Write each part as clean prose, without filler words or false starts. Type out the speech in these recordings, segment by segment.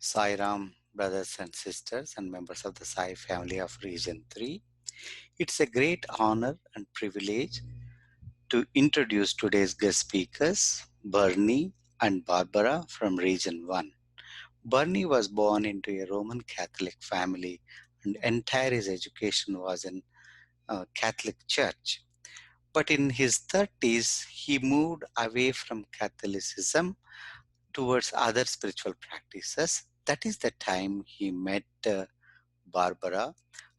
Sai Ram, brothers and sisters, and members of the Sai family of Region 3. It's a great honor and privilege to introduce today's guest speakers, Bernie and Barbara from Region 1. Bernie was born into a Roman Catholic family, and entire his education was in Catholic Church. But in his 30s, he moved away from Catholicism towards other spiritual practices. That is the time he met Barbara,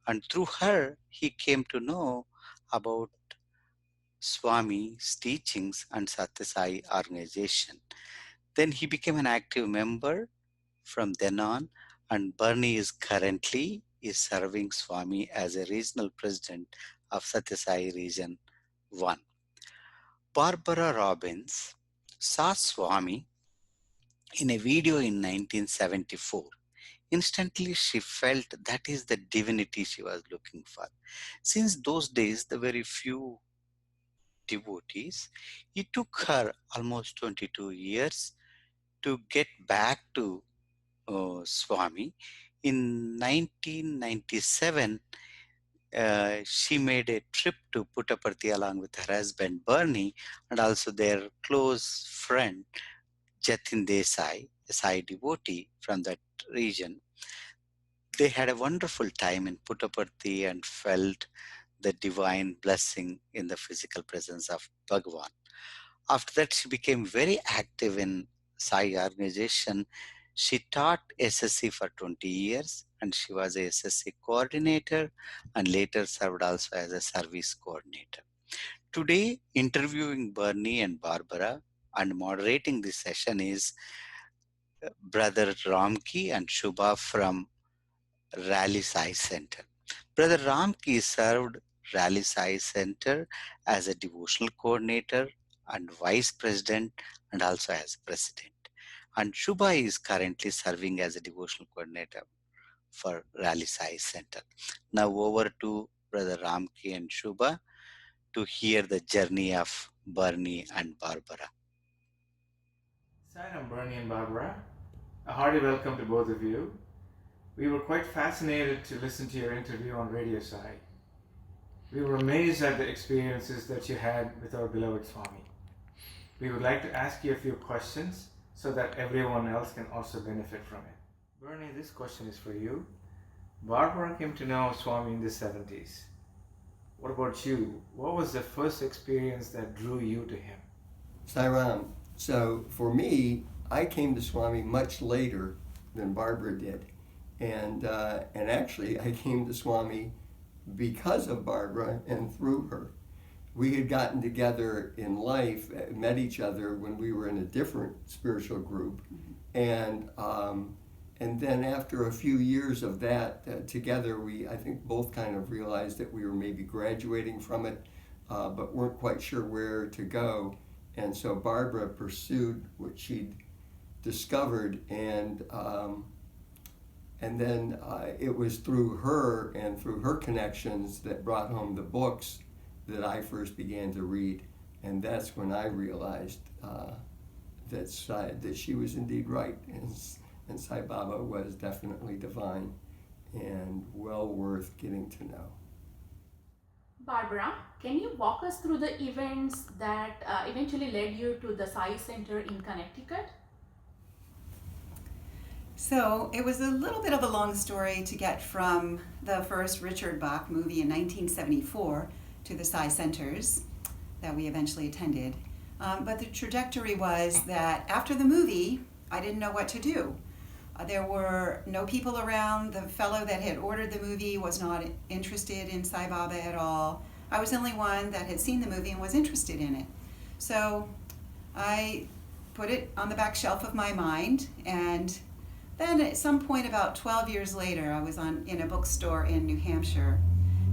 and through her, he came to know about Swami's teachings and Satyasai organization. Then he became an active member from then on, and Bernie is currently serving Swami as a regional president of Satyasai Region 1. Barbara Robbins saw Swami in a video in 1974. Instantly, she felt that is the divinity she was looking for. Since those days, the very few devotees, it took her almost 22 years to get back to Swami. In 1997, she made a trip to Puttaparthi along with her husband Bernie and also their close friend Jatin Desai, a Sai devotee from that region. They had a wonderful time in Puttaparthi and felt the divine blessing in the physical presence of Bhagavan. After that, she became very active in Sai organization. She taught SSC for 20 years and she was a SSC coordinator and later served also as a service coordinator. Today, interviewing Bernie and Barbara and moderating this session is Brother Ramki and Shubha from Rally Sai Center. Brother Ramki served Rally Sai Center as a devotional coordinator and vice president and also as president. And Shubha is currently serving as a devotional coordinator for Rally Sai Center. Now over to Brother Ramki and Shubha to hear the journey of Bernie and Barbara. I'm Bernie and Barbara. A hearty welcome to both of you. We were quite fascinated to listen to your interview on Radio Sai. We were amazed at the experiences that you had with our beloved Swami. We would like to ask you a few questions so that everyone else can also benefit from it. Bernie, this question is for you. Barbara came to know Swami in the 70s. What about you? What was the first experience that drew you to him? Sairam. So for me, I came to Swami much later than Barbara did. And actually, I came to Swami because of Barbara and through her. We had gotten together in life, met each other when we were in a different spiritual group. And then after a few years of that together, we, I think, both kind of realized that we were maybe graduating from it, but weren't quite sure where to go. And so Barbara pursued what she'd discovered, and then it was through her and through her connections that brought home the books that I first began to read. And that's when I realized that she was indeed right, and Sai Baba was definitely divine and well worth getting to know. Barbara, can you walk us through the events that eventually led you to the Sai Center in Connecticut? So it was a little bit of a long story to get from the first Richard Bach movie in 1974 to the Sai Centers that we eventually attended. But the trajectory was that after the movie, I didn't know what to do. There were no people around. The fellow that had ordered the movie was not interested in Sai Baba at all. I was the only one that had seen the movie and was interested in it. So I put it on the back shelf of my mind, and then at some point about 12 years later, I was in a bookstore in New Hampshire,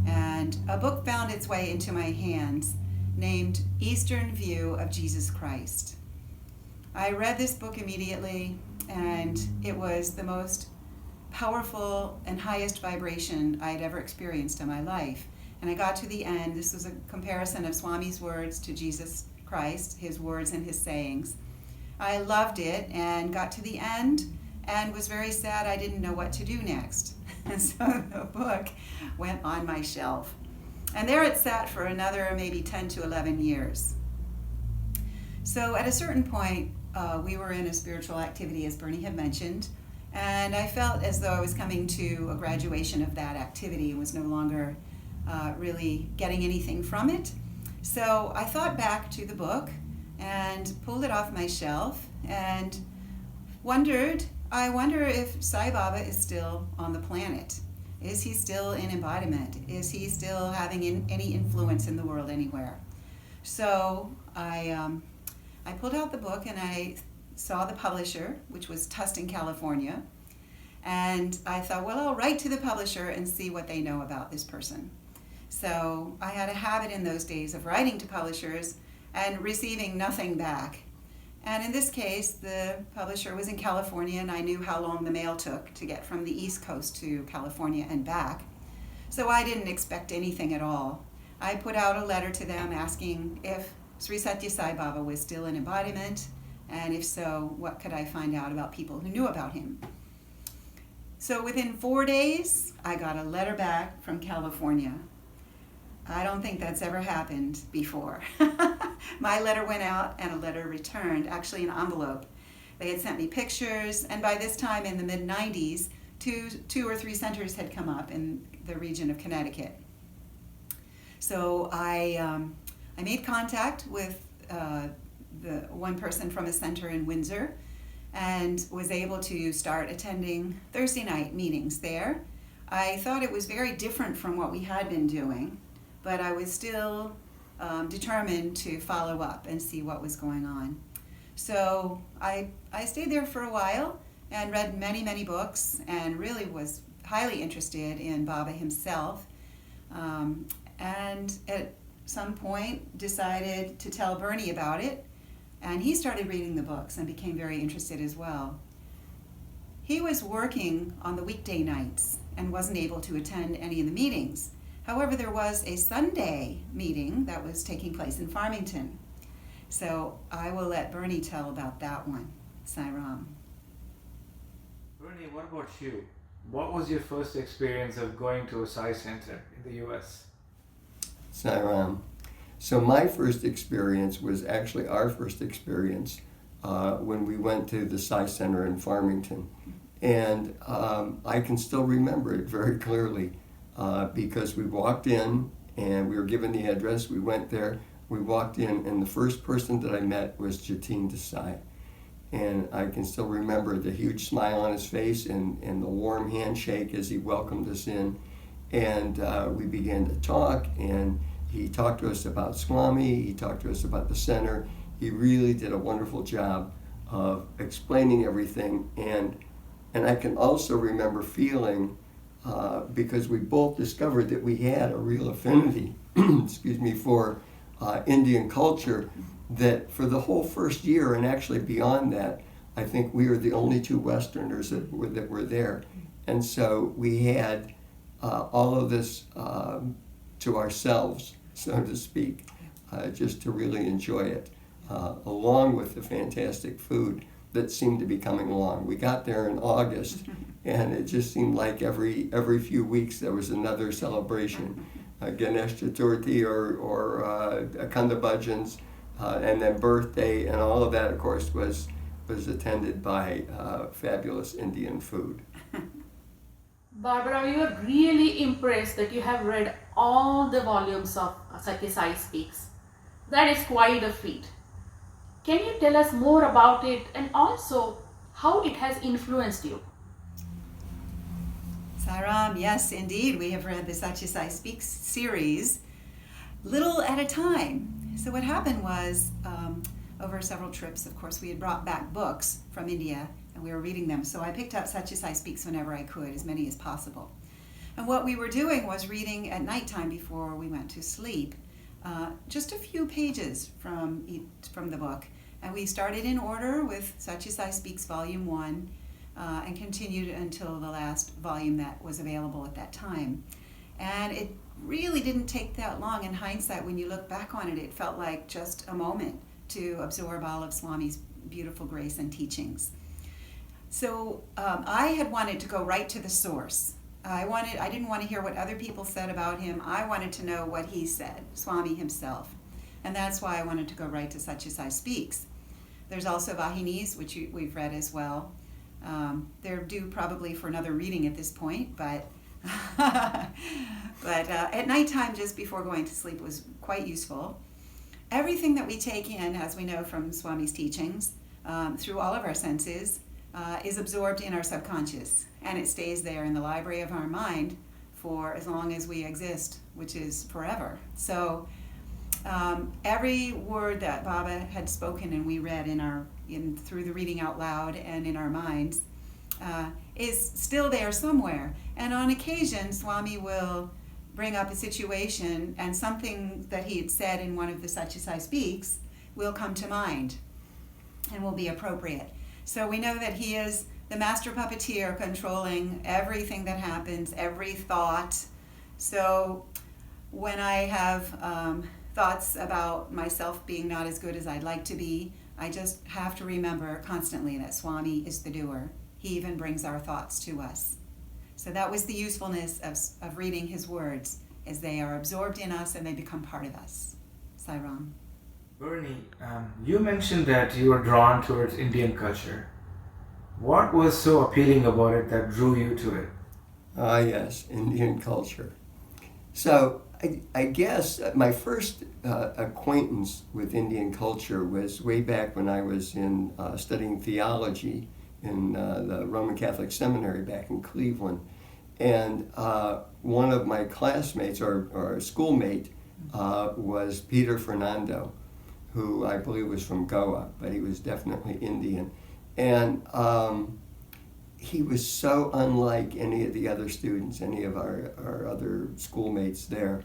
and a book found its way into my hands named Eastern View of Jesus Christ. I read this book immediately, and it was the most powerful and highest vibration I had ever experienced in my life. And I got to the end. This was a comparison of Swami's words to Jesus Christ, his words and his sayings. I loved it and got to the end, and was very sad I didn't know what to do next. And so the book went on my shelf. And there it sat for another maybe 10 to 11 years. So at a certain point, we were in a spiritual activity, as Bernie had mentioned, and I felt as though I was coming to a graduation of that activity and was no longer really getting anything from it. So I thought back to the book and pulled it off my shelf and I wonder if Sai Baba is still on the planet. Is he still in embodiment? Is he still having any influence in the world anywhere? So I pulled out the book and I saw the publisher, which was Tustin, California, and I thought, well, I'll write to the publisher and see what they know about this person. So I had a habit in those days of writing to publishers and receiving nothing back. And in this case, the publisher was in California, and I knew how long the mail took to get from the East Coast to California and back. So I didn't expect anything at all. I put out a letter to them asking if Sri Satya Sai Baba was still in embodiment, and if so, what could I find out about people who knew about him. So within 4 days, I got a letter back from California. I don't think that's ever happened before. My letter went out and a letter returned, actually an envelope. They had sent me pictures, and by this time in the mid-90s, two or three centers had come up in the region of Connecticut. So I made contact with the one person from a center in Windsor and was able to start attending Thursday night meetings there. I thought it was very different from what we had been doing, but I was still determined to follow up and see what was going on. So I stayed there for a while and read many, many books and really was highly interested in Baba himself. And at some point decided to tell Bernie about it, and he started reading the books and became very interested as well. He was working on the weekday nights and wasn't able to attend any of the meetings. However, there was a Sunday meeting that was taking place in Farmington. So I will let Bernie tell about that one. Sai Ram. Bernie, what about you? What was your first experience of going to a Sai center in the US? Sai Ram. So my first experience was actually our first experience when we went to the Sai Center in Farmington. And I can still remember it very clearly because we walked in and we were given the address. We went there, we walked in, and the first person that I met was Jatin Desai. And I can still remember the huge smile on his face and the warm handshake as he welcomed us in. And we began to talk, and he talked to us about Swami, he talked to us about the center. He really did a wonderful job of explaining everything. And I can also remember feeling, because we both discovered that we had a real affinity, for Indian culture, that for the whole first year and actually beyond that, I think we were the only two Westerners that were there. And so we had all of this to ourselves, so to speak, just to really enjoy it, along with the fantastic food that seemed to be coming along. We got there in August, and it just seemed like every few weeks there was another celebration, Ganesh Chaturthi or Akhanda Bhajans, and then birthday, and all of that, of course, was attended by fabulous Indian food. Barbara, we were really impressed that you have read all the volumes of Satya Sai Speaks. That is quite a feat. Can you tell us more about it and also how it has influenced you? Sai Ram, yes, indeed. We have read the Satya Sai Speaks series, little at a time. So what happened was, over several trips, of course, we had brought back books from India and we were reading them. So I picked up Satya Sai Speaks whenever I could, as many as possible. And what we were doing was reading at nighttime before we went to sleep, just a few pages from the book. And we started in order with Satya Sai Speaks Volume 1 and continued until the last volume that was available at that time. And it really didn't take that long. In hindsight, when you look back on it, it felt like just a moment to absorb all of Swami's beautiful grace and teachings. So I had wanted to go right to the source. I didn't want to hear what other people said about him. I wanted to know what he said, Swami himself. And that's why I wanted to go right to SSIO Speaks. There's also Vahinis, which we've read as well. They're due probably for another reading at this point, but at nighttime, just before going to sleep, was quite useful. Everything that we take in, as we know from Swami's teachings, through all of our senses, is absorbed in our subconscious, and it stays there in the library of our mind for as long as we exist, which is forever. So every word that Baba had spoken and we read through the reading out loud and in our minds is still there somewhere. And on occasion, Swami will bring up a situation and something that he had said in one of the SSIO Speaks will come to mind and will be appropriate. So we know that he is the master puppeteer controlling everything that happens, every thought. So when I have thoughts about myself being not as good as I'd like to be, I just have to remember constantly that Swami is the doer. He even brings our thoughts to us. So that was the usefulness of reading his words, as they are absorbed in us and they become part of us. Sairam. Bernie, you mentioned that you were drawn towards Indian culture. What was so appealing about it that drew you to it? Ah, yes, Indian culture. So I guess my first acquaintance with Indian culture was way back when I was studying theology in the Roman Catholic Seminary back in Cleveland. And one of my classmates, or schoolmate, was Peter Fernando, who I believe was from Goa, but he was definitely Indian. And he was so unlike any of the other students, any of our other schoolmates there.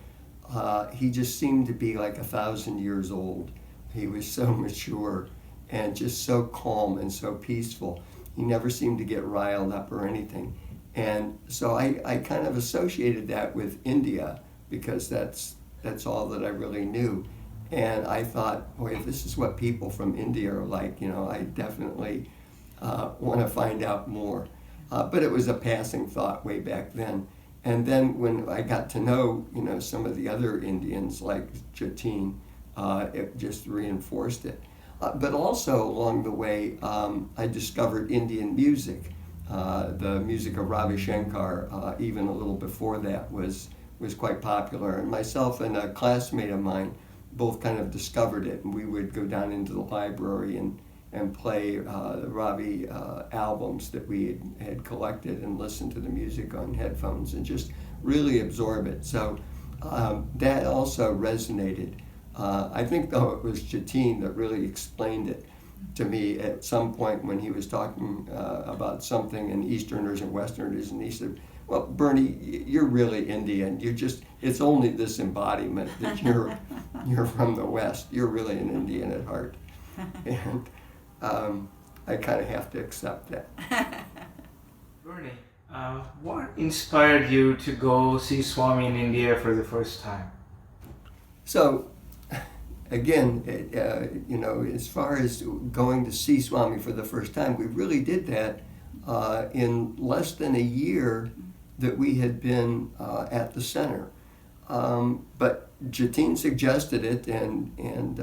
He just seemed to be like 1,000 years old. He was so mature and just so calm and so peaceful. He never seemed to get riled up or anything. And so I kind of associated that with India because that's all that I really knew. And I thought, boy, if this is what people from India are like, I definitely want to find out more. But it was a passing thought way back then. And then when I got to know, some of the other Indians like Jatin, it just reinforced it. But also along the way, I discovered Indian music. The music of Ravi Shankar, even a little before that, was quite popular. And myself and a classmate of mine both kind of discovered it. And we would go down into the library and play the Ravi albums that we had collected and listen to the music on headphones and just really absorb it. So that also resonated. I think, though, it was Jatin that really explained it to me at some point when he was talking about something in Easterners and Westerners, and he said, well, Bernie, you're really Indian. It's only this embodiment that you're from the West. You're really an Indian at heart. And I kind of have to accept that. Bernie, what inspired you to go see Swami in India for the first time? So, again, as far as going to see Swami for the first time, we really did that in less than a year that we had been at the center. But Jatin suggested it, and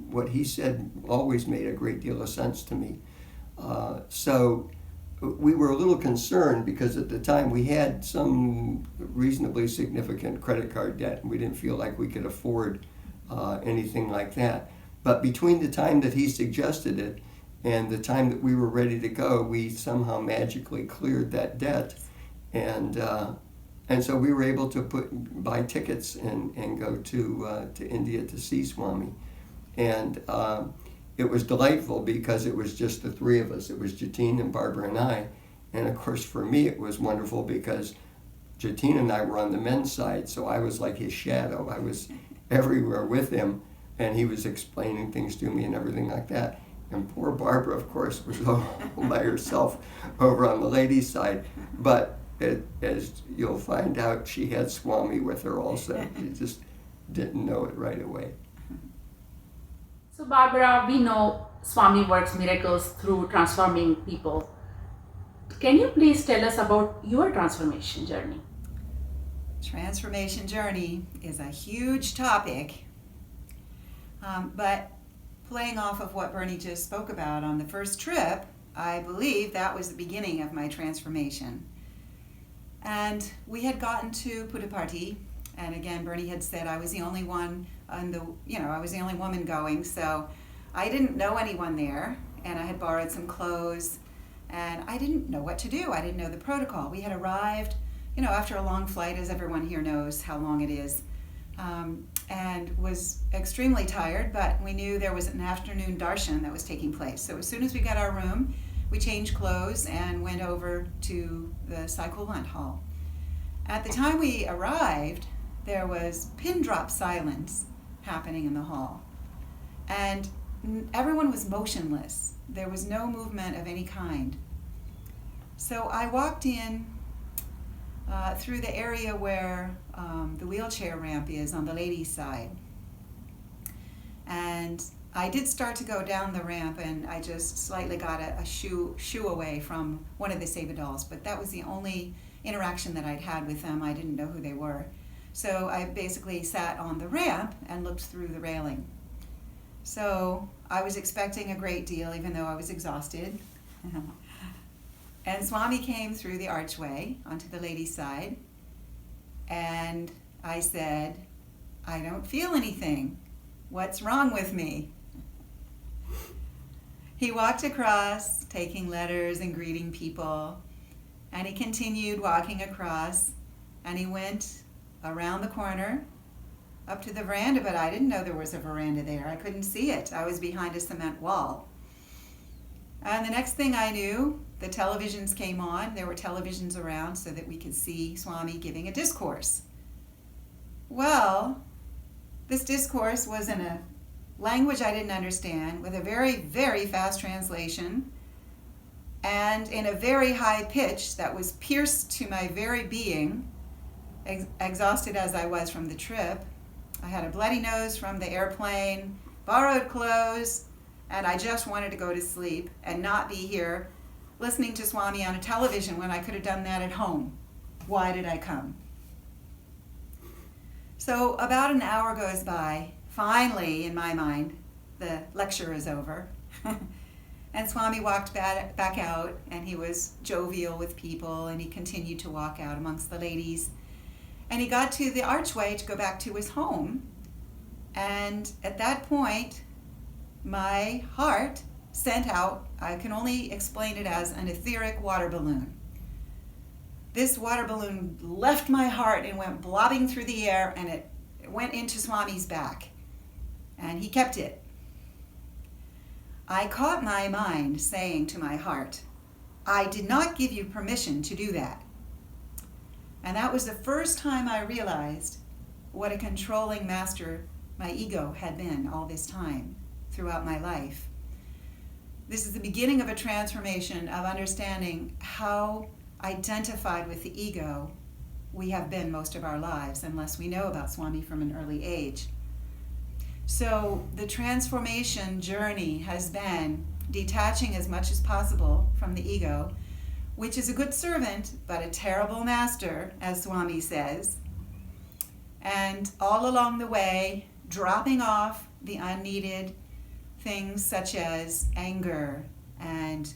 what he said always made a great deal of sense to me. So we were a little concerned because at the time we had some reasonably significant credit card debt, and we didn't feel like we could afford anything like that. But between the time that he suggested it and the time that we were ready to go, we somehow magically cleared that debt. And so we were able to buy tickets and go to India to see Swami. And it was delightful because it was just the three of us. It was Jatin and Barbara and I. And of course, for me, it was wonderful because Jatin and I were on the men's side, so I was like his shadow. I was everywhere with him, and he was explaining things to me and everything like that. And poor Barbara, of course, was all by herself over on the ladies' side. But as you'll find out, she had Swami with her also. She just didn't know it right away. So Barbara, we know Swami works miracles through transforming people. Can you please tell us about your transformation journey? Transformation journey is a huge topic, but playing off of what Bernie just spoke about on the first trip, I believe that was the beginning of my transformation. And we had gotten to Puttaparthi, and again, Bernie had said I was the only one I was the only woman going, so I didn't know anyone there, and I had borrowed some clothes, and I didn't know what to do. I didn't know the protocol. We had arrived, after a long flight, as everyone here knows how long it is, and was extremely tired, but we knew there was an afternoon darshan that was taking place. So as soon as we got our room, we changed clothes and went over to the Sai Kulwant Hall. At the time we arrived, there was pin drop silence happening in the hall. And everyone was motionless. There was no movement of any kind. So I walked in through the area where the wheelchair ramp is on the ladies' side. And I did start to go down the ramp, and I just slightly got a shoe away from one of the Seva dolls, but that was the only interaction that I'd had with them. I didn't know who they were. So I basically sat on the ramp and looked through the railing. So I was expecting a great deal, even though I was exhausted. And Swami came through the archway onto the ladies' side, and I said, "I don't feel anything. What's wrong with me?" He walked across, taking letters and greeting people, and he continued walking across, and he went around the corner up to the veranda, but I didn't know there was a veranda there. I couldn't see it. I was behind a cement wall. And the next thing I knew, the televisions came on. There were televisions around so that we could see Swami giving a discourse. Well, this discourse was in a language I didn't understand, with a very, very fast translation, and in a very high pitch that was pierced to my very being, exhausted as I was from the trip. I had a bloody nose from the airplane, borrowed clothes, and I just wanted to go to sleep and not be here listening to Swami on a television when I could have done that at home. Why did I come? So about an hour goes by. Finally, in my mind, the lecture is over. And Swami walked back out, and he was jovial with people, and he continued to walk out amongst the ladies. And he got to the archway to go back to his home. And at that point, my heart sent out, I can only explain it as an etheric water balloon. This water balloon left my heart and went blobbing through the air, and it went into Swami's back. And he kept it. I caught my mind saying to my heart, "I did not give you permission to do that." And that was the first time I realized what a controlling master my ego had been all this time throughout my life. This is the beginning of a transformation of understanding how identified with the ego we have been most of our lives, unless we know about Swami from an early age. So the transformation journey has been detaching as much as possible from the ego, which is a good servant, but a terrible master, as Swami says. And all along the way, dropping off the unneeded things such as anger and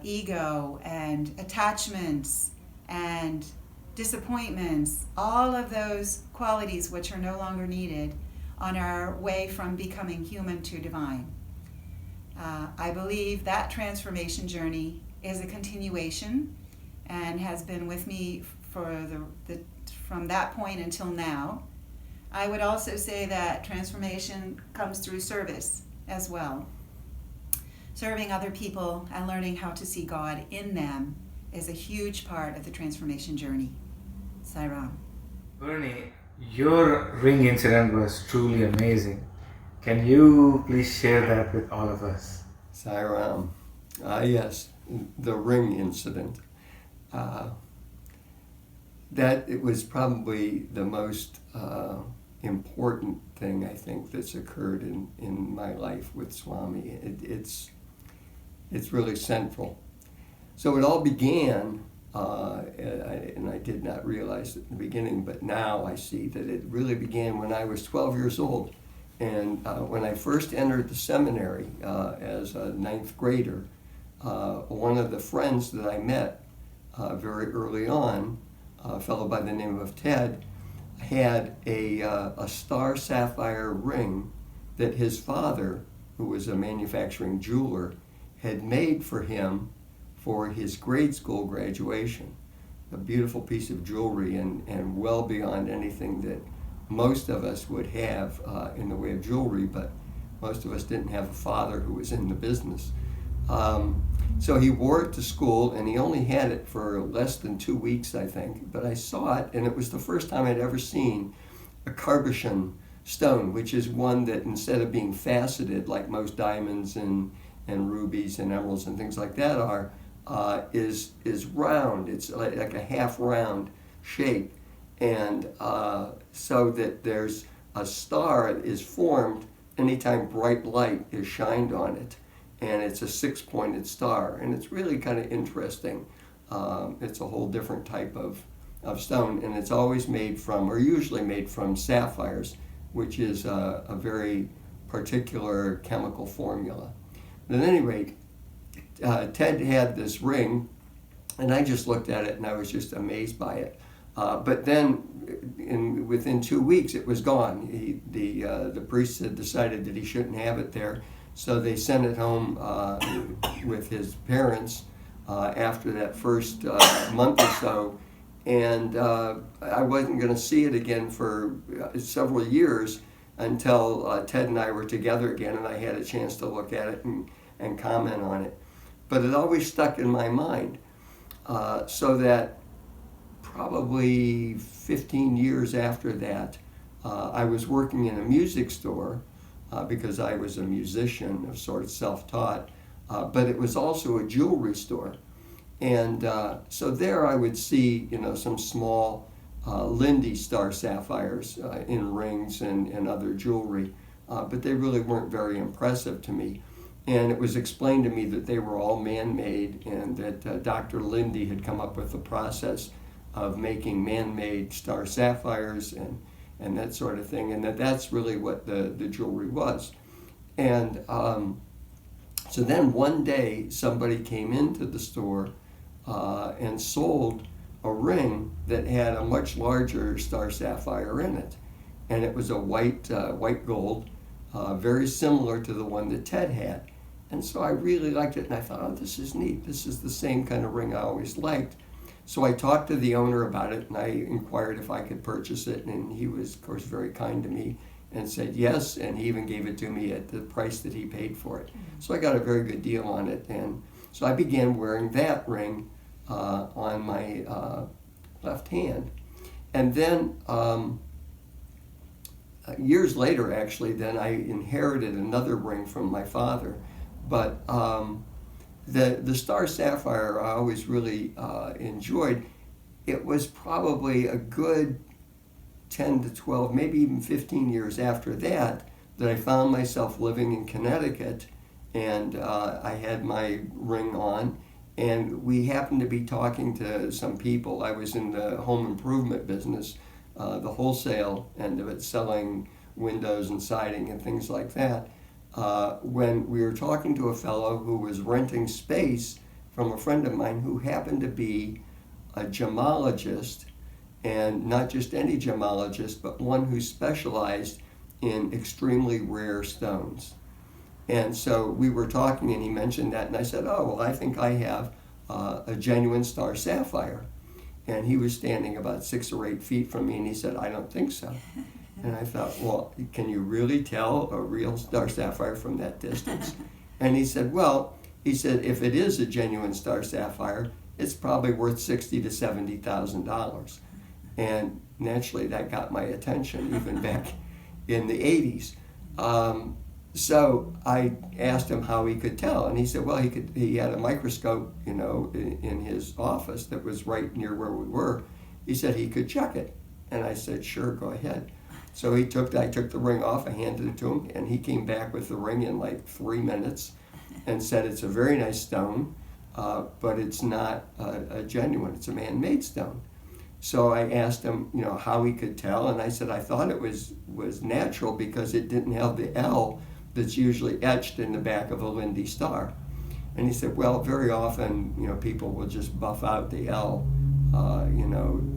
ego and attachments and disappointments, all of those qualities which are no longer needed on our way from becoming human to divine. I believe that transformation journey is a continuation and has been with me for from that point until now. I would also say that transformation comes through service as well. Serving other people and learning how to see God in them is a huge part of the transformation journey. Sairam. Bernie, your ring incident was truly amazing. Can you please share that with all of us? Sairam. Yes, the ring incident. That it was probably the most important thing I think that's occurred in my life with Swami. It's really central. So it all began, and I did not realize it in the beginning, but now I see that it really began when I was 12 years old. And when I first entered the seminary as a ninth grader, one of the friends that I met very early on, a fellow by the name of Ted, had a star sapphire ring that his father, who was a manufacturing jeweler, had made for him for his grade school graduation. A beautiful piece of jewelry and well beyond anything that most of us would have in the way of jewelry, but most of us didn't have a father who was in the business. So he wore it to school, and he only had it for less than 2 weeks, I think. But I saw it, and it was the first time I'd ever seen a Carbochan stone, which is one that instead of being faceted like most diamonds and rubies and emeralds and things like that are, is round. It's like a half round shape, and so that there's a star that is formed anytime bright light is shined on it, and it's a six-pointed star, and it's really kind of interesting. It's a whole different type of stone, and it's always made from, or usually made from, sapphires, which is a very particular chemical formula. But at any rate, Ted had this ring, and I just looked at it and I was just amazed by it. But then, within 2 weeks, it was gone. The priest had decided that he shouldn't have it there, so they sent it home with his parents after that first month or so, and I wasn't going to see it again for several years until Ted and I were together again, and I had a chance to look at it and comment on it. But it always stuck in my mind, so that probably 15 years after that, I was working in a music store because I was a musician of sorts, self-taught, but it was also a jewelry store. And so there I would see, some small Lindy star sapphires in rings and other jewelry, but they really weren't very impressive to me. And it was explained to me that they were all man-made, and that Dr. Lindy had come up with the process of making man-made star sapphires and that sort of thing, and that's really what the jewelry was. And so then one day somebody came into the store and sold a ring that had a much larger star sapphire in it, and it was a white gold, very similar to the one that Ted had. And so I really liked it, and I thought, oh, this is neat. This is the same kind of ring I always liked. So I talked to the owner about it, and I inquired if I could purchase it, and he was, of course, very kind to me and said yes, and he even gave it to me at the price that he paid for it. So I got a very good deal on it, and so I began wearing that ring on my left hand. And then years later, actually, then I inherited another ring from my father. But the star sapphire I always really enjoyed. It was probably a good 10 to 12, maybe even 15 years after that I found myself living in Connecticut, and I had my ring on, and we happened to be talking to some people. I was in the home improvement business, the wholesale end of it, selling windows and siding and things like that. When we were talking to a fellow who was renting space from a friend of mine who happened to be a gemologist, and not just any gemologist, but one who specialized in extremely rare stones. And so we were talking, and he mentioned that, and I said, oh, well, I think I have a genuine star sapphire. And he was standing about 6 or 8 feet from me, and he said, I don't think so. And I thought, well, can you really tell a real star sapphire from that distance? And he said, if it is a genuine star sapphire, it's probably worth $60,000 to $70,000. And naturally, that got my attention, even back in the 80s. So I asked him how he could tell, and he said, well, he had a microscope, in his office that was right near where we were. He said he could check it. And I said, sure, go ahead. So I took the ring off, I handed it to him, and he came back with the ring in like 3 minutes and said it's a very nice stone. but it's not a genuine, it's a man-made stone. So I asked him, how he could tell, and I said I thought it was natural because it didn't have the L that's usually etched in the back of a Lindy star. And he said, well, very often, people will just buff out the L,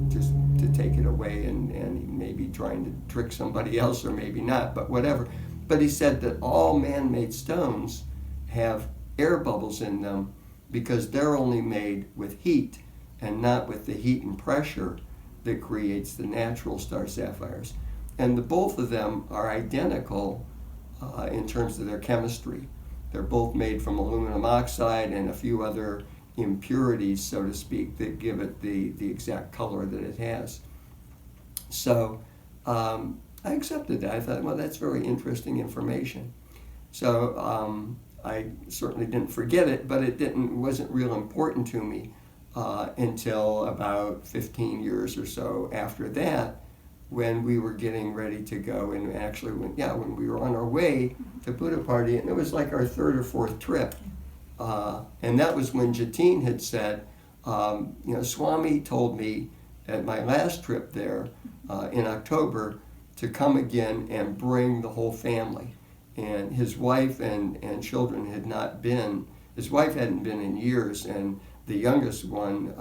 just to take it away, and he may be trying to trick somebody else or maybe not, but whatever. But he said that all man-made stones have air bubbles in them because they're only made with heat and not with the heat and pressure that creates the natural star sapphires. And the both of them are identical in terms of their chemistry. They're both made from aluminum oxide and a few other impurities, so to speak, that give it the exact color that it has. So I accepted that. I thought, well, that's very interesting information. So I certainly didn't forget it, but it wasn't real important to me until about 15 years or so after that, when we were getting ready to go, and actually when we were on our way to Buddha Party, and it was like our third or fourth trip. And that was when Jatin had said, Swami told me at my last trip there in October to come again and bring the whole family. And his wife and children had not been, his wife hadn't been in years, and the youngest one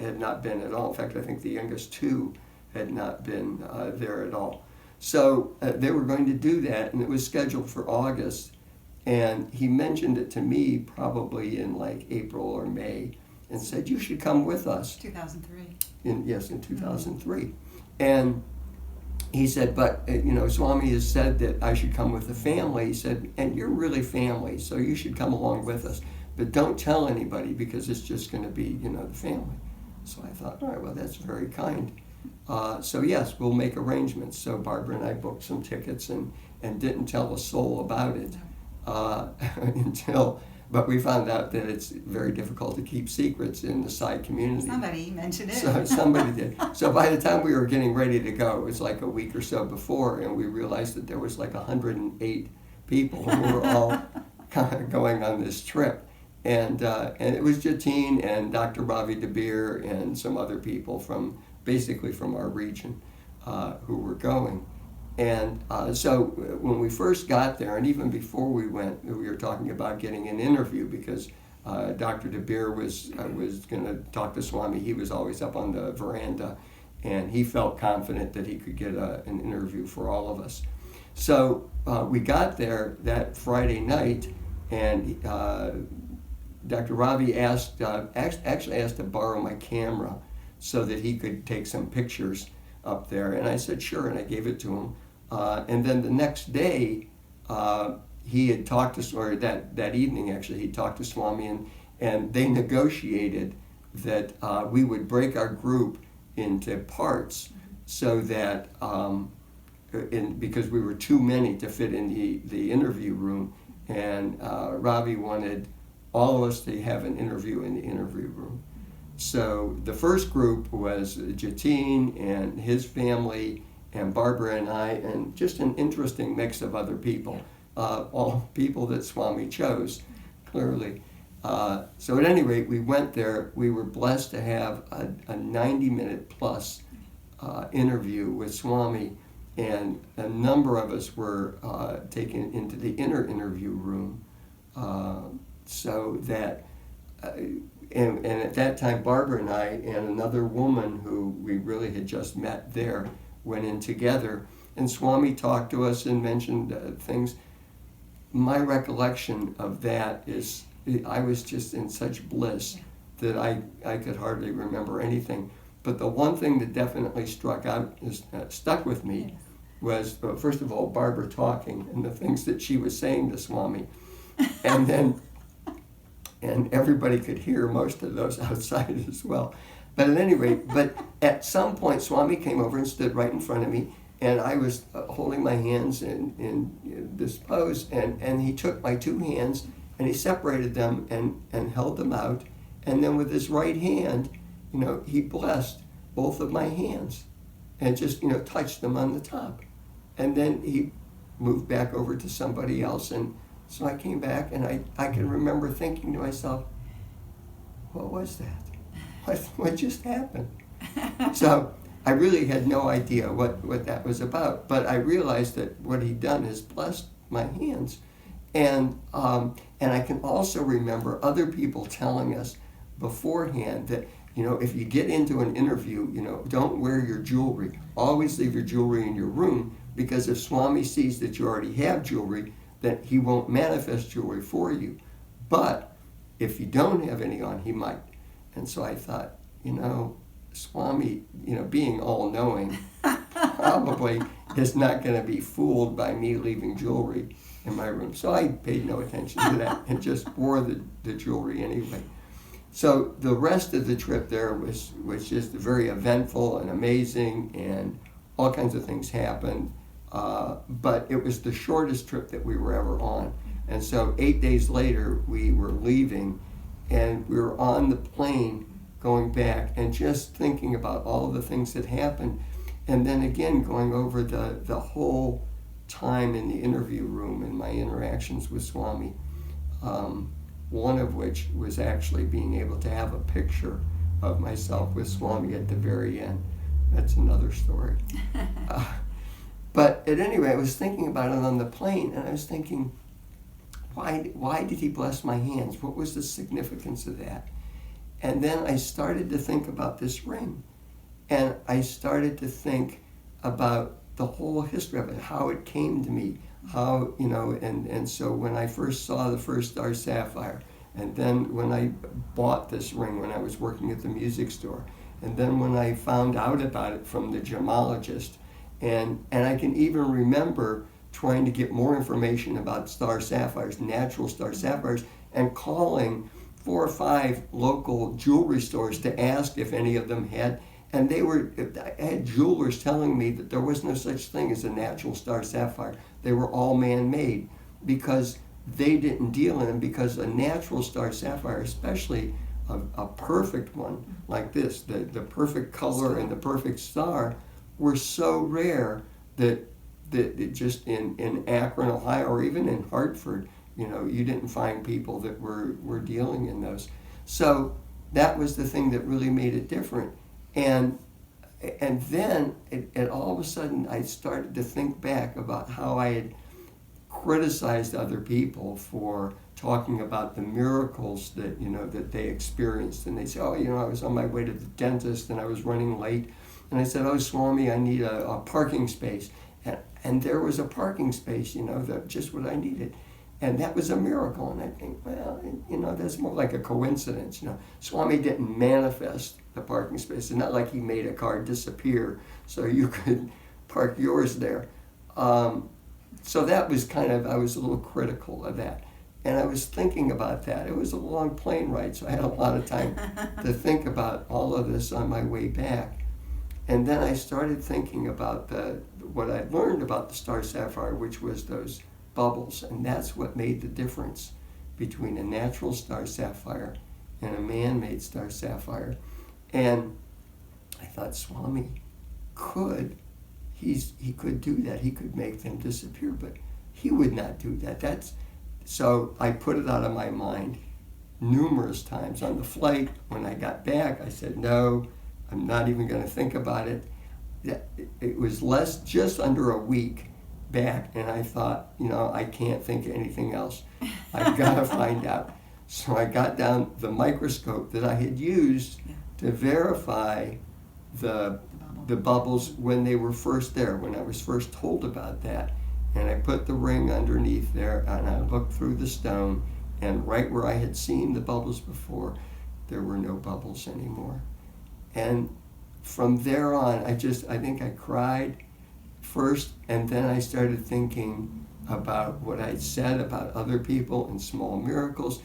had not been at all. In fact, I think the youngest two had not been there at all. So they were going to do that, and it was scheduled for August. And he mentioned it to me probably in like April or May and said, you should come with us. 2003. In 2003. And he said, but, Swami has said that I should come with the family. He said, and you're really family, so you should come along with us. But don't tell anybody because it's just going to be, the family. So I thought, all right, well, that's very kind. So yes, we'll make arrangements. So Barbara and I booked some tickets and didn't tell a soul about it but we found out that it's very difficult to keep secrets in the Sai community. Somebody mentioned it. So somebody did. So by the time we were getting ready to go, it was like a week or so before, and we realized that there was like 108 people who were all kind of going on this trip. And it was Jatin and Dr. Ravi Dabir and some other people basically from our region who were going. And so when we first got there, and even before we went, we were talking about getting an interview because Dr. Dabir was going to talk to Swami. He was always up on the veranda, and he felt confident that he could get an interview for all of us. So we got there that Friday night, and Dr. Ravi actually asked to borrow my camera so that he could take some pictures up there. And I said, sure, and I gave it to him. And then the next day, he had talked to, or that evening actually, he talked to Swami, and they negotiated that we would break our group into parts so that, because we were too many to fit in the interview room, and Ravi wanted all of us to have an interview in the interview room. So the first group was Jatin and his family and Barbara and I, and just an interesting mix of other people, all people that Swami chose, clearly. So at any rate, we went there. We were blessed to have a 90-minute plus interview with Swami, and a number of us were taken into the inner interview room so that and at that time, Barbara and I and another woman who we really had just met there went in together, and Swami talked to us and mentioned things. My recollection of that is I was just in such bliss that I could hardly remember anything. But the one thing that definitely stuck with me was, first of all, Barbara talking and the things that she was saying to Swami, and then and everybody could hear most of those outside as well. But at any rate, at some point, Swami came over and stood right in front of me, and I was holding my hands in this pose, and he took my two hands, and he separated them and held them out, and then with his right hand, he blessed both of my hands, and just, touched them on the top. And then he moved back over to somebody else, and so I came back, and I can remember thinking to myself, what was that? What just happened? So I really had no idea what that was about, but I realized that what he'd done is blessed my hands. And I can also remember other people telling us beforehand that, if you get into an interview, don't wear your jewelry. Always leave your jewelry in your room, because if Swami sees that you already have jewelry, then he won't manifest jewelry for you. But if you don't have any on, he might. And so I thought, Swami, being all-knowing, probably is not going to be fooled by me leaving jewelry in my room. So I paid no attention to that and just wore the jewelry anyway. So the rest of the trip there was just very eventful and amazing, and all kinds of things happened. But it was the shortest trip that we were ever on. And so 8 days later, we were leaving, and we were on the plane going back and just thinking about all the things that happened. And then again, going over the whole time in the interview room and my interactions with Swami. One of which was actually being able to have a picture of myself with Swami at the very end. That's another story. But at any rate, I was thinking about it on the plane, and I was thinking, why did he bless my hands? What was the significance of that? And then I started to think about this ring. And I started to think about the whole history of it, how it came to me, how, and so when I first saw the first star sapphire, and then when I bought this ring when I was working at the music store, and then when I found out about it from the gemologist, and I can even remember trying to get more information about star sapphires, natural star sapphires, and calling 4 or 5 local jewelry stores to ask if any of them had. And I had jewelers telling me that there was no such thing as a natural star sapphire. They were all man-made, because they didn't deal in them, because a natural star sapphire, especially a perfect one like this, the perfect color and the perfect star, were so rare that it just in Akron, Ohio, or even in Hartford, you didn't find people that were dealing in those. So that was the thing that really made it different. And then it all of a sudden I started to think back about how I had criticized other people for talking about the miracles that that they experienced, and they say, I was on my way to the dentist and I was running late, and I said, Swami, I need a parking space, and there was a parking space, that just what I needed. And that was a miracle. And I think, well, that's more like a coincidence. Swami didn't manifest the parking space. It's not like he made a car disappear so you could park yours there. So that was I was a little critical of that. And I was thinking about that. It was a long plane ride, so I had a lot of time to think about all of this on my way back. And then I started thinking about what I learned about the star sapphire, which was those bubbles, and that's what made the difference between a natural star sapphire and a man-made star sapphire. And I thought, Swami he could do that. He could make them disappear, but he would not do that. So I put it out of my mind numerous times. On the flight, when I got back, I said, no, I'm not even going to think about it. It was just under a week back, and I thought, I can't think of anything else. I've got to find out. So I got down the microscope that I had used to verify the bubbles when they were first there, when I was first told about that. And I put the ring underneath there, and I looked through the stone, and right where I had seen the bubbles before, there were no bubbles anymore. And from there on, I think I cried first, and then I started thinking about what I'd said about other people and small miracles.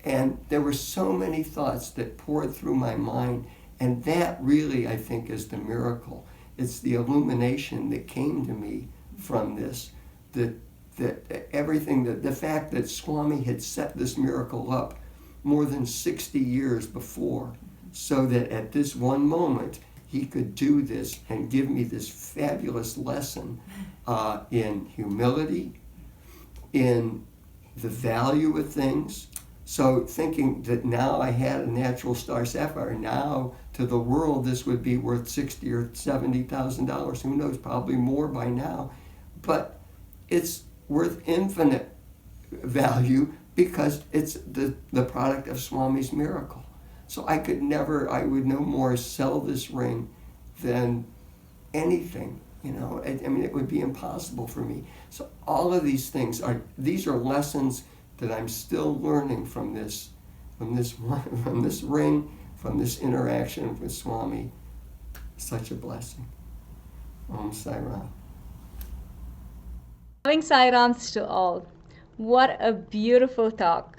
And there were so many thoughts that poured through my mind, and that really, I think, is the miracle. It's the illumination that came to me from this, that everything, the fact that Swami had set this miracle up more than 60 years before, so that at this one moment, he could do this and give me this fabulous lesson in humility, in the value of things, So thinking that now I had a natural star sapphire, now to the world this would be worth $60,000 or $70,000. Who knows? Probably more by now. But it's worth infinite value because it's the product of Swami's miracle. So I would no more sell this ring than anything. I mean, it would be impossible for me. So all of these things these are lessons that I'm still learning from this ring, from this interaction with Swami. Such a blessing. Om Sai Ram. Loving Sairams to all. What a beautiful talk.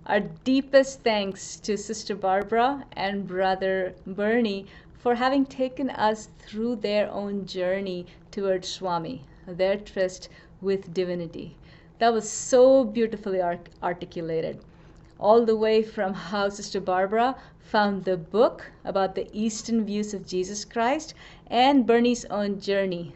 Our deepest thanks to Sister Barbara and Brother Bernie for having taken us through their own journey towards Swami, their tryst with divinity. That was so beautifully articulated. All the way from how Sister Barbara found the book about the Eastern views of Jesus Christ and Bernie's own journey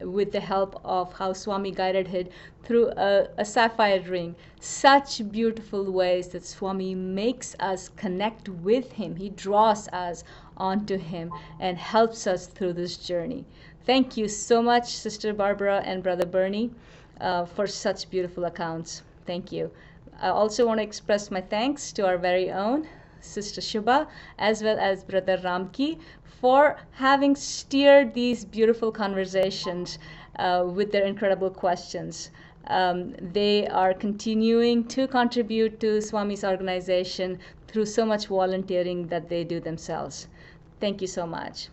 with the help of how Swami guided him through a sapphire ring. Such beautiful ways that Swami makes us connect with him. He draws us onto him and helps us through this journey. Thank you so much, Sister Barbara and Brother Bernie, for such beautiful accounts. Thank you. I also want to express my thanks to our very own Sister Shubha as well as Brother Ramki for having steered these beautiful conversations with their incredible questions. They are continuing to contribute to Swami's organization through so much volunteering that they do themselves. Thank you so much.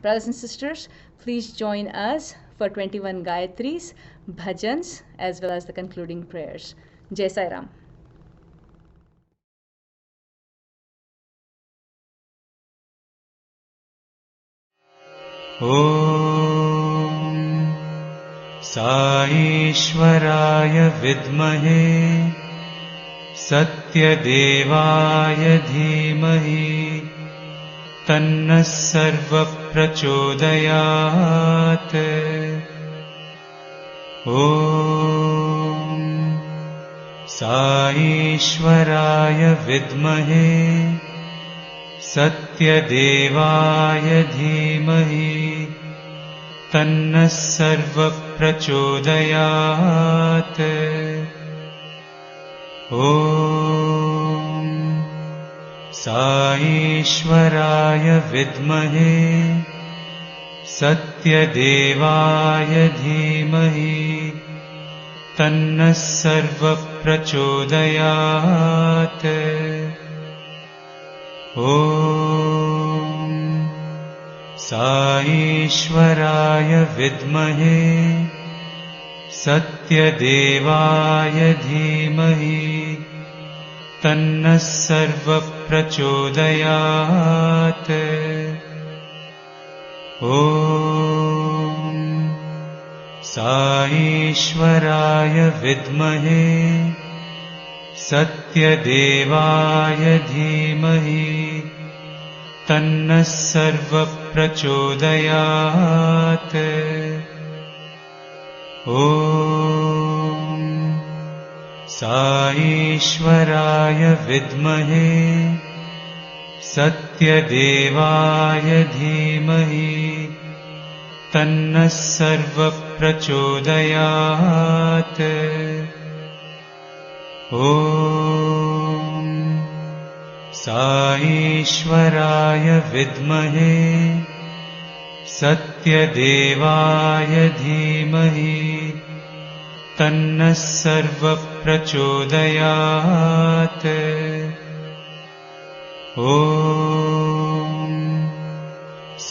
Brothers and sisters, please join us for 21 Gayatris, Bhajans, as well as the concluding prayers. Jai Sai Ram. ॐ साईश्वराय विद्महे सत्यदेवाय धीमहि तन्नः सर्वप्रचोदयात्। ॐ साईश्वराय विद्महे सत्यदेवाय धीमहि तन्नः सर्वप्रचोदयात्। ॐ साईश्वराय विद्महे सत्यदेवाय धीमहि तन्नः सर्वप्रचोदयात्। ॐ साईश्वराय विद्महे सत्यदेवाय धीमहि तन्नः सर्वप्रचोदयात्। ॐ साईश्वराय विद्महे सत्यदेवाय धीमहि तन्नः सर्वप्रचोदयात्। ॐ साईश्वराय विद्महे सत्यदेवाय धीमहि तन्नः सर्वप्रचोदयात्। ॐ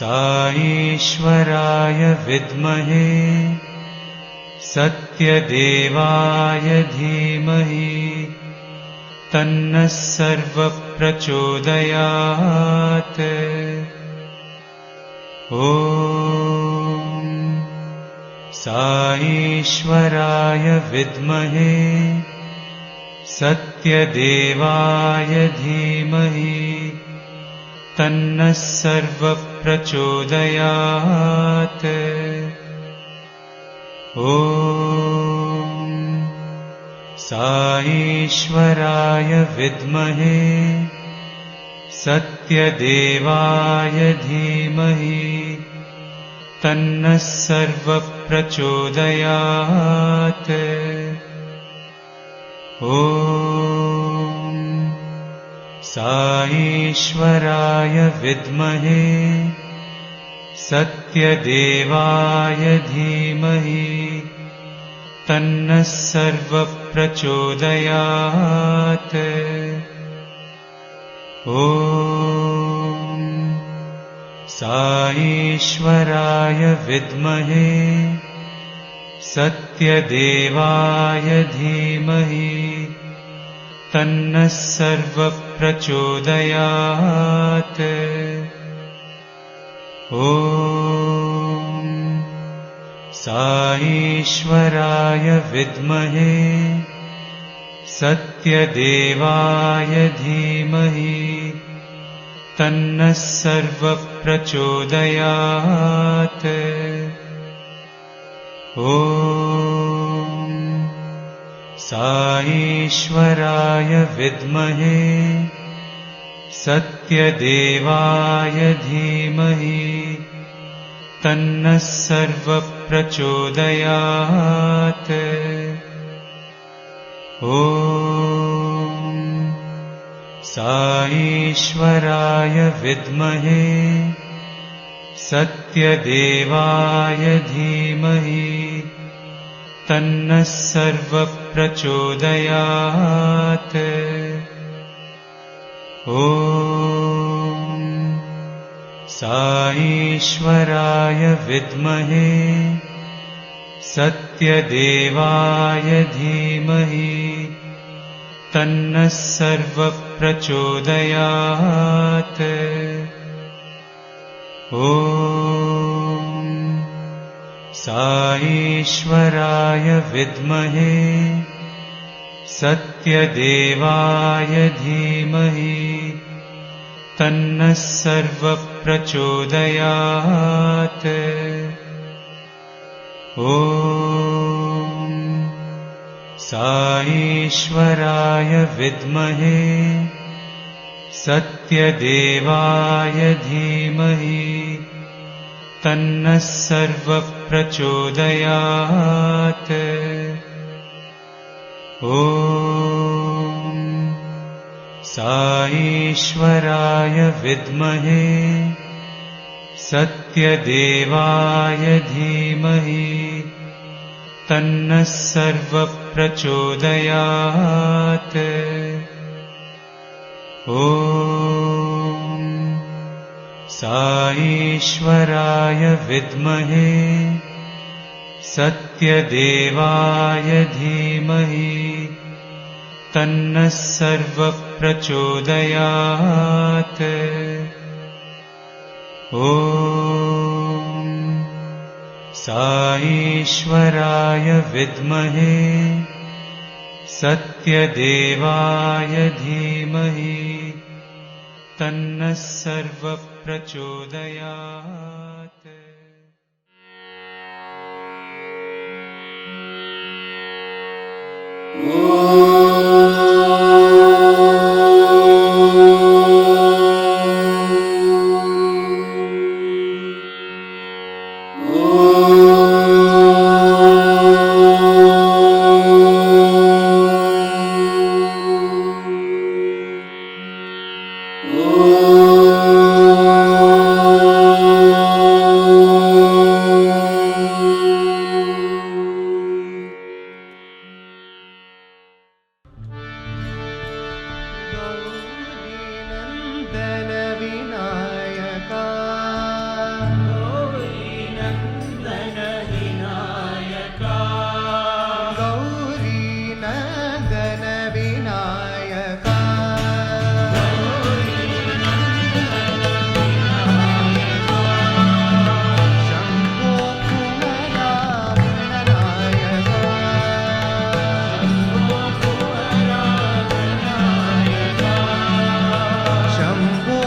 साईश्वराय विद्महे सत्यदेवाय धीमहि तन्नः सर्वप्रचोदयात्। ॐ साईश्वराय विद्महे सत्यदेवाय धीमहि तन्नः साईश्वराय विद्महे सत्यदेवाय धीमहि तन्नः सर्वः प्रचोदयात्। ॐ साईश्वराय विद्महे सत्यदेवाय धीमहि तन्नः सर्वः प्रचोदयात्। ॐ साईश्वराय विद्महे सत्यदेवाय धीमहि तन्नः सर्वः प्रचोदयात्। ॐ साईश्वराय विद्महे सत्यदेवाय धीमहि तन्नः सर्वः प्रचोदयात्। ॐ साईश्वराय विद्महे सत्यदेवाय धीमहि तन्नः सर्वः प्रचोदयात्। ॐ साईश्वराय विद्महे सत्यदेवाय धीमहि तन्नः सर्वः प्रचोदयात्। ॐ साईश्वराय विद्महे सत्यदेवाय धीमहि तन्नः सर्वः प्रचोदयात्। ॐ साईश्वराय विद्महे सत्यदेवाय धीमहि तन्नः सर्वः प्रचोदयात्। ॐ साईश्वराय विद्महे सत्यदेवाय धीमहि तन्नः सर्वः प्रचोदयात्। ॐ साईश्वराय विद्महे सत्यदेवाय धीमहि तन्नः सर्वः प्रचोदयात्। ॐ साईश्वराय विद्महे सत्यदेवाय धीमहि तन्नः सर्वः प्रचोदयात्। ॐ साईश्वराय विद्महे सत्यदेवाय धीमहि तन्नः सर्वः प्रचोदयात्। शम्भो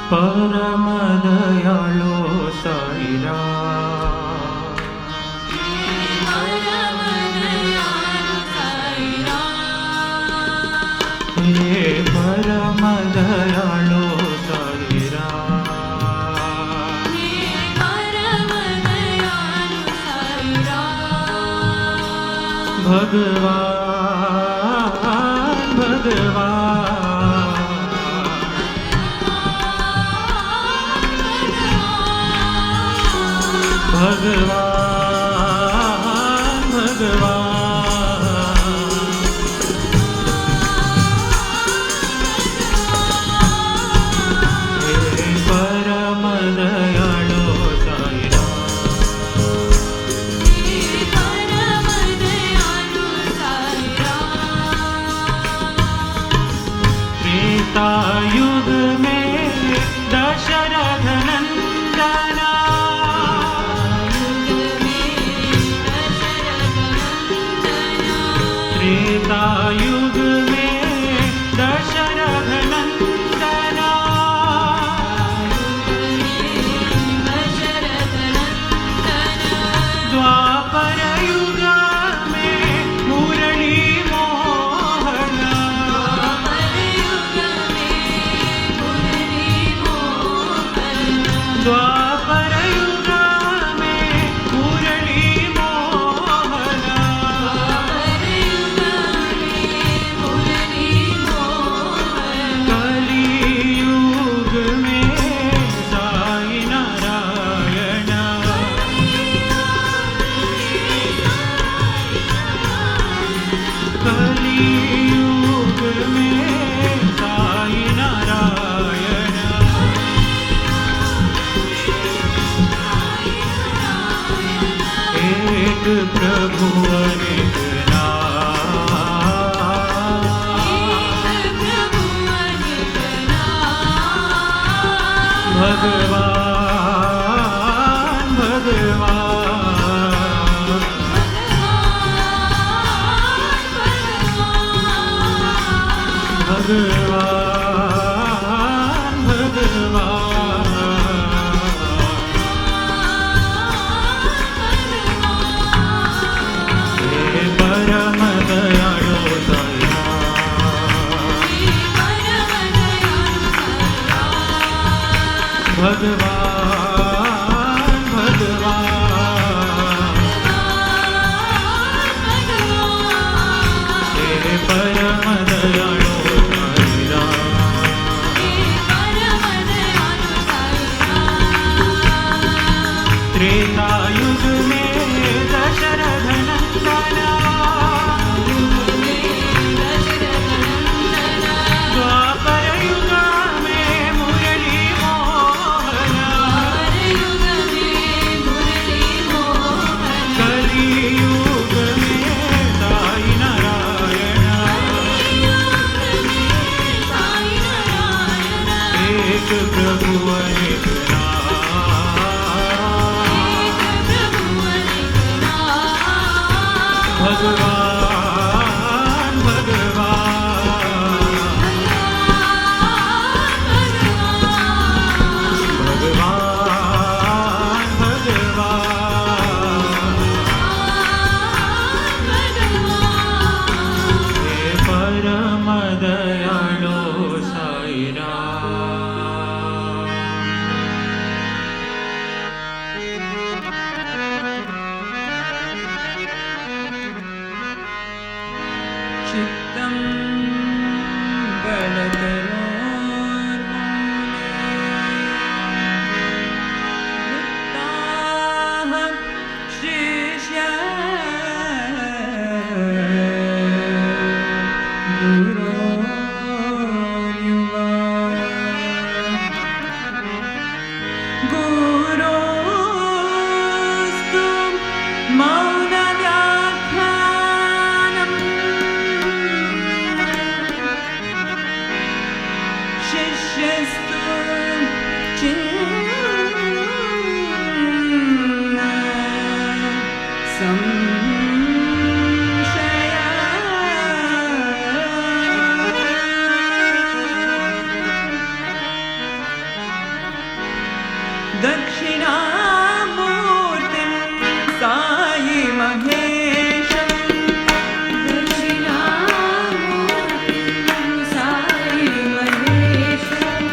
परम दयालो साईरा हे परम दयालो साईरा भगवान भगवान भगवान भगवान हे परम दयालो साईरा त्रेतायुग में दशरथ नंदना, त्रेतायुग में दशरथ नंदना, द्वापर युग में मुरली मोहना, द्वापर युग में मुरली मोहना, कलियुग में साई नारायण, कलियुग में साई नारायण, एक प्रभु अनेक नाम, भगवान भगवान, भगवान भगवान, हे परम दयाळु दया, भगवान भगवान, हे परम दयाळु दया, त्रेतायुग में दशरथ नंदना, द्वापर युग में मुरली मोहना, कलियुग में साई नारायण, एक प्रभु अनेक नाम, भगवान भगवान, भगवान भगवान, हे परम दयाळु साई राम। चित्तं गणकरोर्मूले शिष्या गुरोर्युवा, गुरोस्तु मौनव्याख्यानम्, शिष्यस्तु संशया, दक्षिणामूर्तिं साई महेशं, दक्षिणामूर्तिं साई महेशं,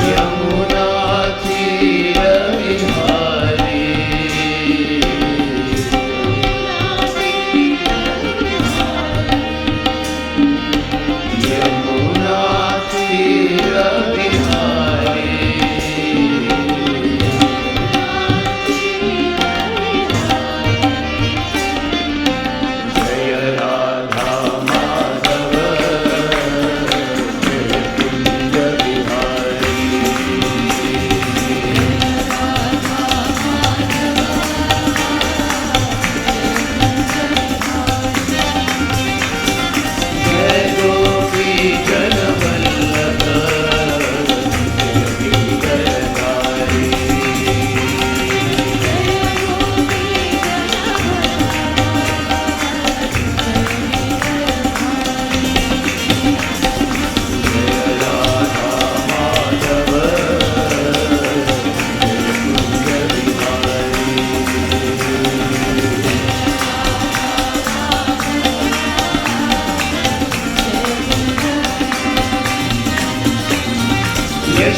यमुना तीर विहारी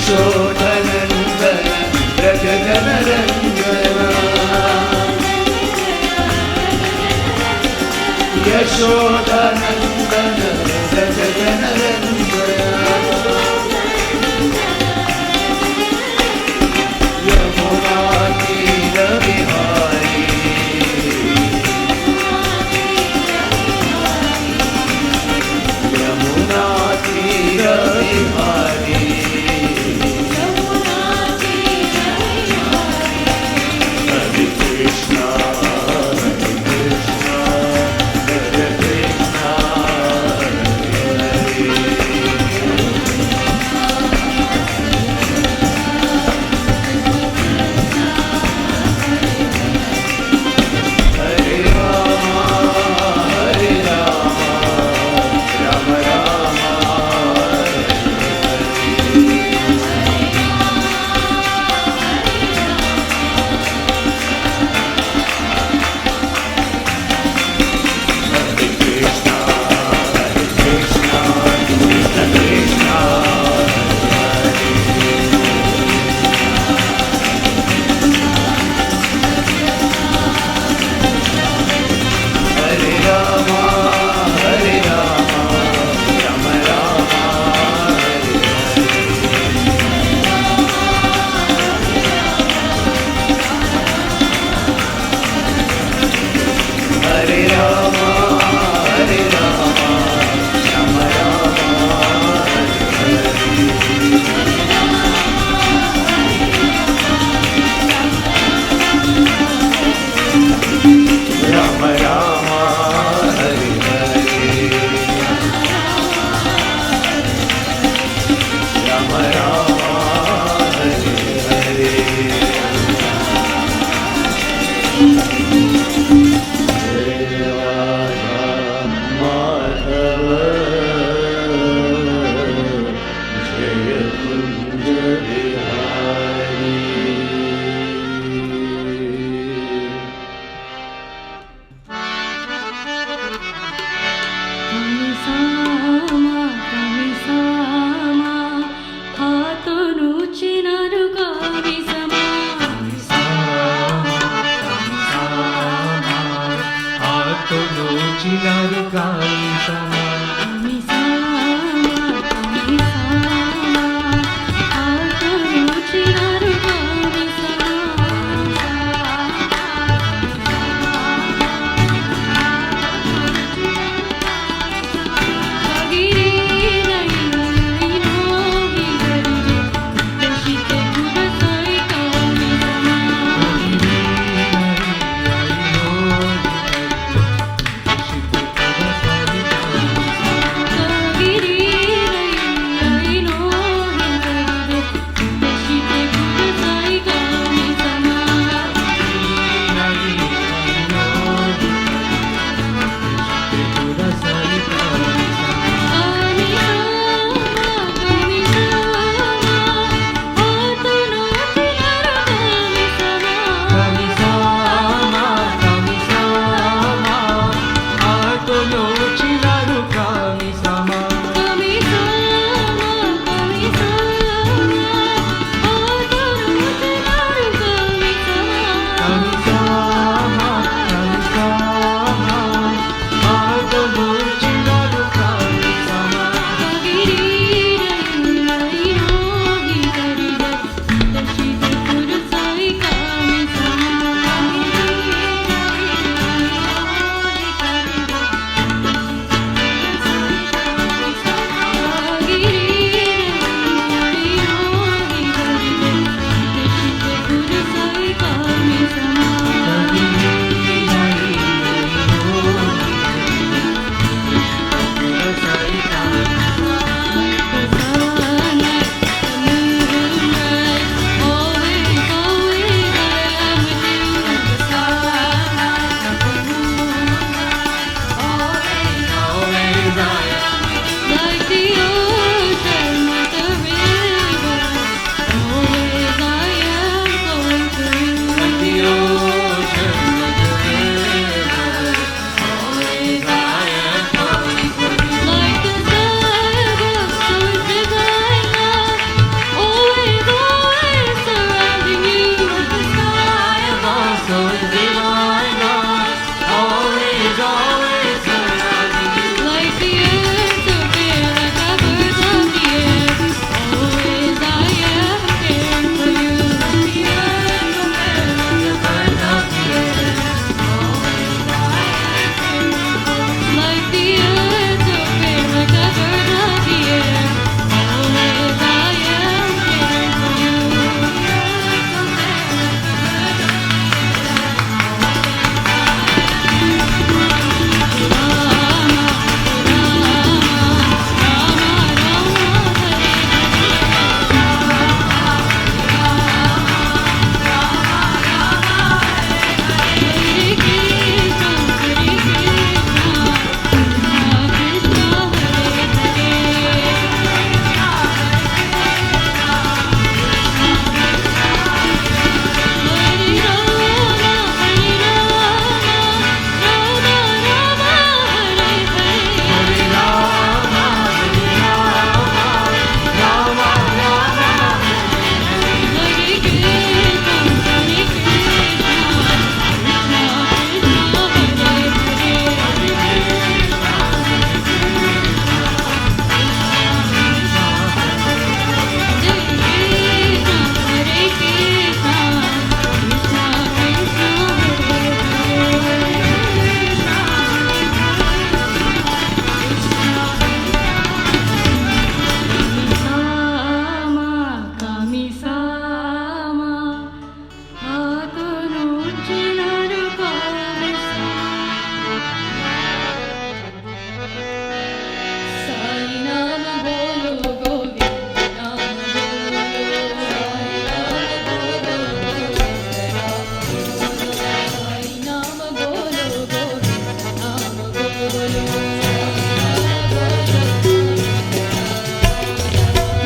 यशोधनन्दन व्रज जनरञ्जना यशोधनन्दन व्रज जनरञ्जना यमुना तीर विहारी यमुना तीर विहारी हरे कृष्णा हरे कृष्णा हरे रामा हरे रामा राम रामा हरे कृष्णा हरे कृष्णा कृष्ण कृष्णा हरे रामा हरे रामा राम रामा हरे रामा हरे रामा राम रामा राम रामा हरे हरे राम रामा हरे हरे जय राधा माधव जय कुंज बिहारी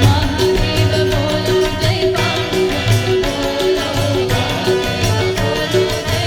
महादेव बोलो जय पांडुरंग बोलो महादेव बोलो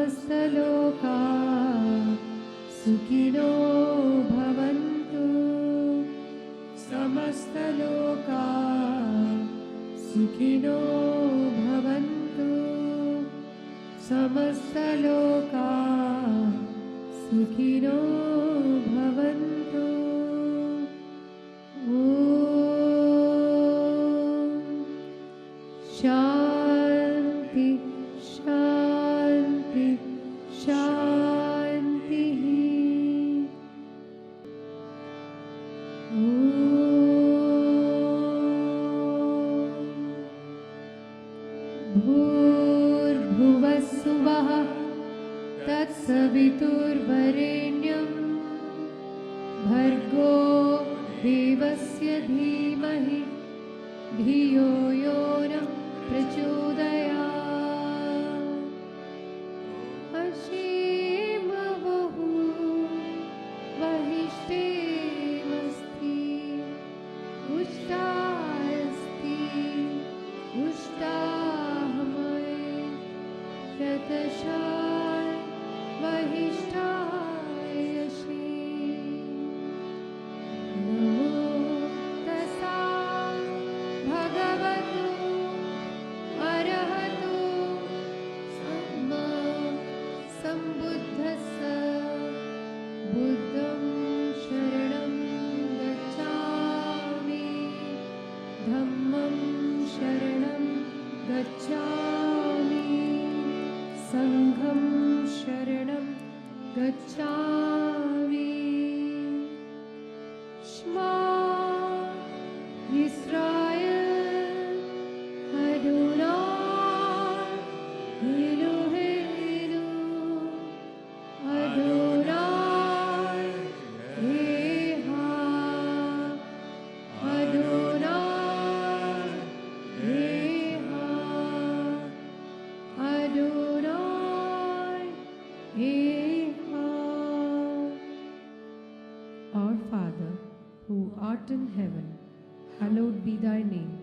समस्तलोका सुखिनो भवन्तु समस्तलोका सुखिनो भवन्तु समस्तलोका सुखिनो भवन्तु ॐ शान्ति शान्ति शान्तिः ॐ भूर्भुवस्सुवः तत्सवितुर्वरेण्यं भर्गो देवस्य धीमहि धियो यो नः प्रचोदयात् अशीमवहु वहिष्ठेमस्ति उष्टास्ति उष्टाहमय शतशाय वहिष्ठायशि नमो तस्सा भगवतो अरहतो सम्मा सम्बुद्धस्स बुद्धं शरणं गच्छामि धम्मं शरणं गच्छामि संघं शरणं गच्छामि श्मा Yisrael Adonai Eloheinu Adonai Echad Adonai Echad Adonai Echad. Our Father, who art in heaven, hallowed be thy name.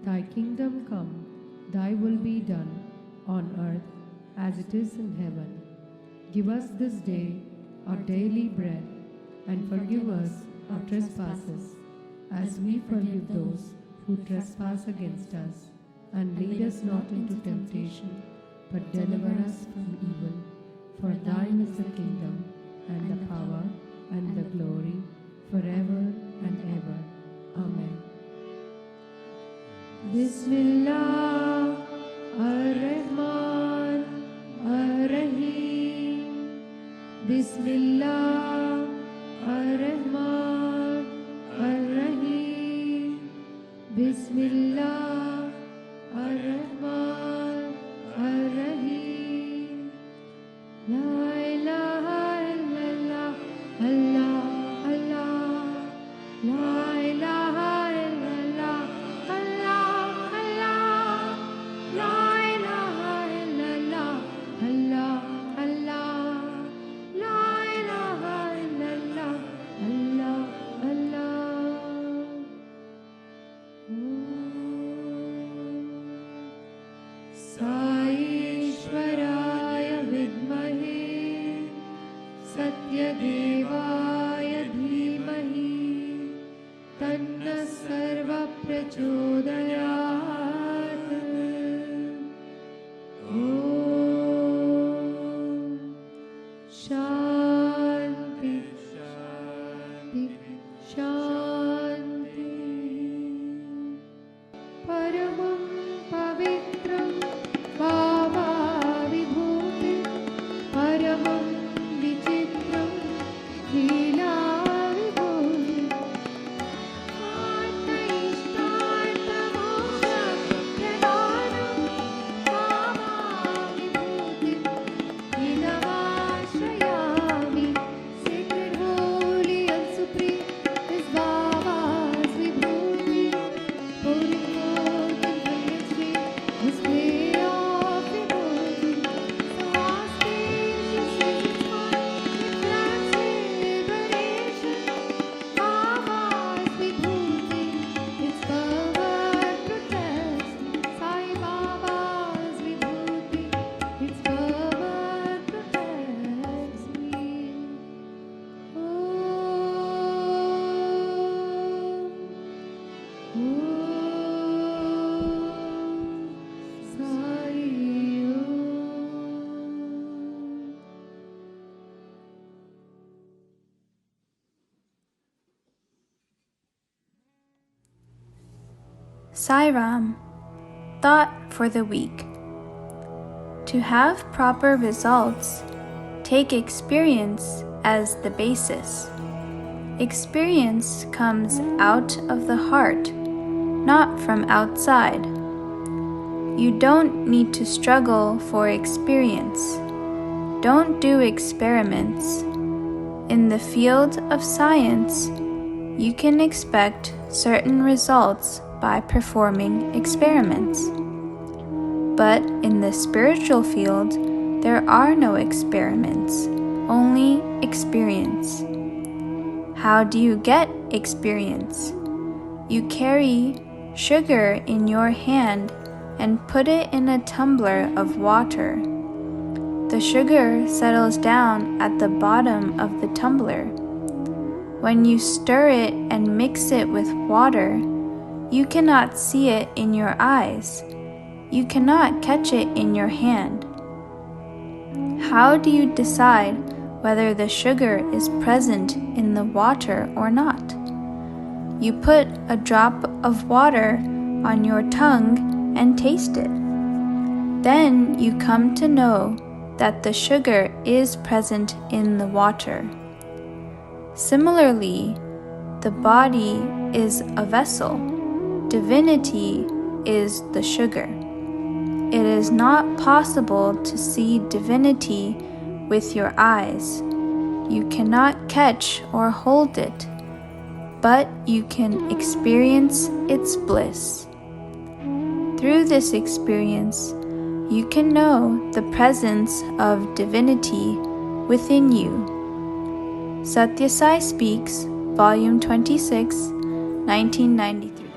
Thy kingdom come, thy will be done, on earth as it is in heaven. Give us this day our daily bread, and forgive us our trespasses, as we forgive those who trespass against us. And lead us not into temptation, but deliver us from evil. For thine is the kingdom, and the power, and the glory, forever and ever. Amen. Bismillah ar-Rahman ar-Rahim. Bismillah ar-Rahman ar-Rahim. Bismillah ar-Rahman ar-Rahim. La ilaha illallah, Allah, Allah. La ilaha illallah, Allah, Allah. La ilaha illallah, Allah, Allah. La ilaha illallah, Allah, Allah. Sai Ram, thought for the week. To have proper results, take experience as the basis. Experience comes out of the heart, not from outside. You don't need to struggle for experience. Don't do experiments. In the field of science, you can expect certain results by performing experiments. But in the spiritual field, there are no experiments, only experience. How do you get experience? You carry sugar in your hand and put it in a tumbler of water. The sugar settles down at the bottom of the tumbler. When you stir it and mix it with water, you cannot see it in your eyes. You cannot catch it in your hand. How do you decide whether the sugar is present in the water or not? You put a drop of water on your tongue and taste it. Then you come to know that the sugar is present in the water. Similarly, the body is a vessel. Divinity is the sugar. It is not possible to see divinity with your eyes. You cannot catch or hold it, but you can experience its bliss. Through this experience, you can know the presence of divinity within you. Satyasai Speaks, Volume 26, 1993.